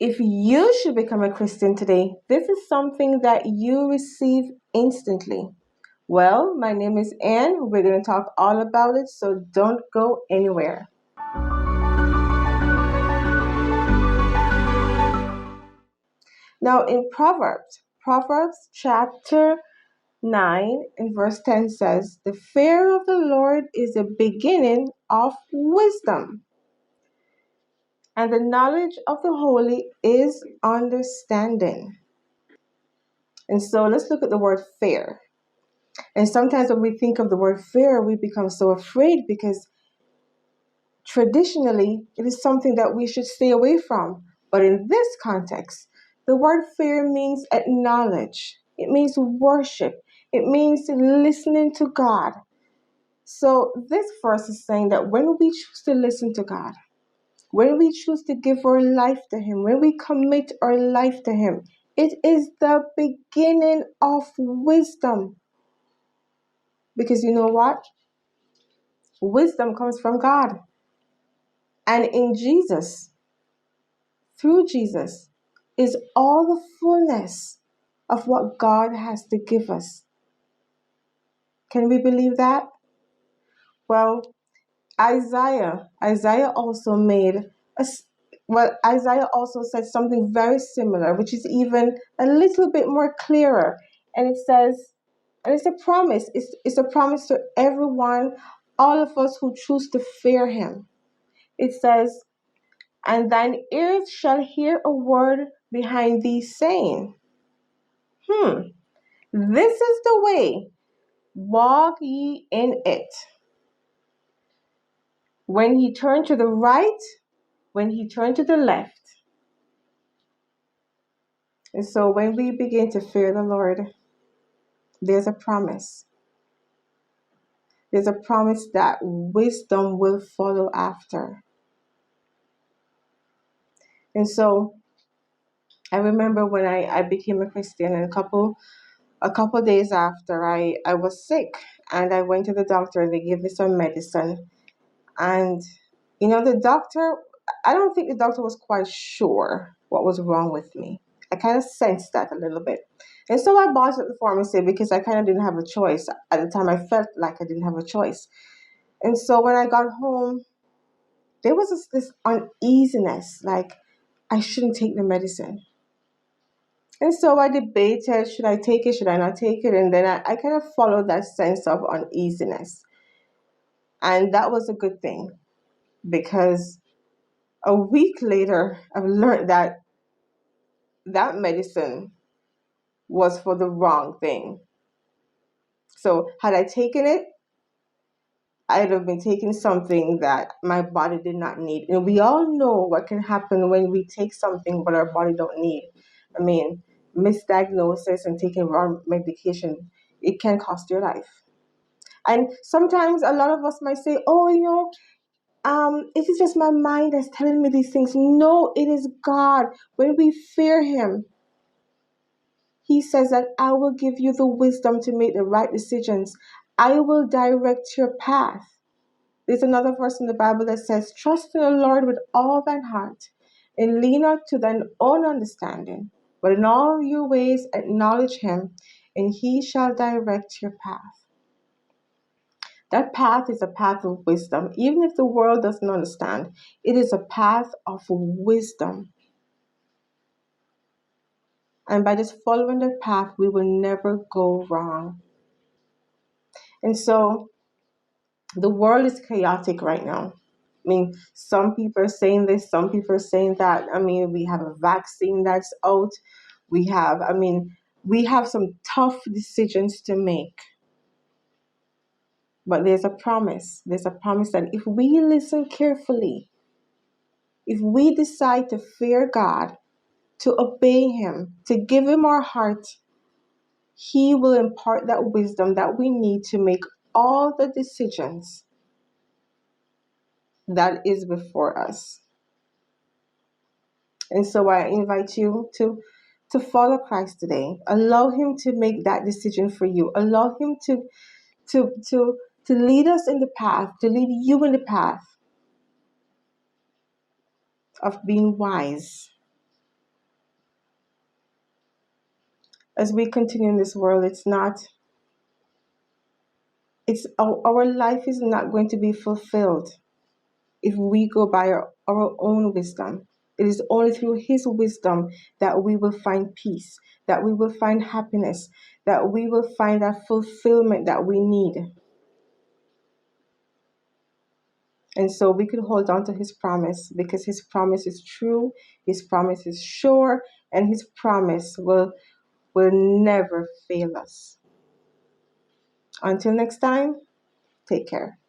If you should become a Christian today, this is something that you receive instantly. Well, my name is Anne. We're going to talk all about it, so don't go anywhere. Now, in Proverbs chapter 9 and verse 10 says, "The fear of the Lord is the beginning of wisdom, and the knowledge of the holy is understanding." And so let's look at the word fear. And sometimes when we think of the word fear, we become so afraid because traditionally it is something that we should stay away from. But in this context, the word fear means acknowledge, it means worship, it means listening to God. So this verse is saying that when we choose to listen to God, when we choose to give our life to Him, when we commit our life to Him, it is the beginning of wisdom. Because you know what? Wisdom comes from God. And in Jesus, through Jesus, is all the fullness of what God has to give us. Can we believe that? Well, Isaiah also Isaiah also said something very similar, which is even a little bit more clearer. And it says, and it's a promise. It's a promise to everyone, all of us who choose to fear Him. It says, "And thine ears shall hear a word behind thee saying, this is the way, walk ye in it. When he turned to the right, when he turned to the left." And so when we begin to fear the Lord, there's a promise. There's a promise that wisdom will follow after. And so I remember when I became a Christian, and a couple days after I was sick, and I went to the doctor and they gave me some medicine. And the doctor, I don't think the doctor was quite sure what was wrong with me. I kind of sensed that a little bit. And so I bought it at the pharmacy because I kind of didn't have a choice. At the time, I felt like I didn't have a choice. And so when I got home, there was this uneasiness, like I shouldn't take the medicine. And so I debated, should I take it, should I not take it? And then I kind of followed that sense of uneasiness. And that was a good thing, because a week later, I've learned that that medicine was for the wrong thing. So had I taken it, I'd have been taking something that my body did not need. And we all know what can happen when we take something but our body don't need. I mean, misdiagnosis and taking wrong medication, it can cost your life. And sometimes a lot of us might say, oh, it is just my mind that's telling me these things. No, it is God. When we fear Him, He says that I will give you the wisdom to make the right decisions. I will direct your path. There's another verse in the Bible that says, "Trust in the Lord with all thine heart, and lean not to thine own understanding, but in all your ways acknowledge Him, and He shall direct your path." That path is a path of wisdom. Even if the world doesn't understand, it is a path of wisdom. And by just following that path, we will never go wrong. And so the world is chaotic right now. I mean, some people are saying this, some people are saying that. I mean, we have a vaccine that's out. We have some tough decisions to make. But there's a promise. There's a promise that if we listen carefully, if we decide to fear God, to obey Him, to give Him our heart, He will impart that wisdom that we need to make all the decisions that is before us. And so I invite you to follow Christ today. Allow Him to make that decision for you. Allow Him to lead us in the path, to lead you in the path of being wise, As we continue in this world, it's our life is not going to be fulfilled if we go by our own wisdom. It is only through His wisdom that we will find peace, that we will find happiness, that we will find that fulfillment that we need. And so we could hold on to His promise, because His promise is true, His promise is sure, and His promise will never fail us. Until next time, take care.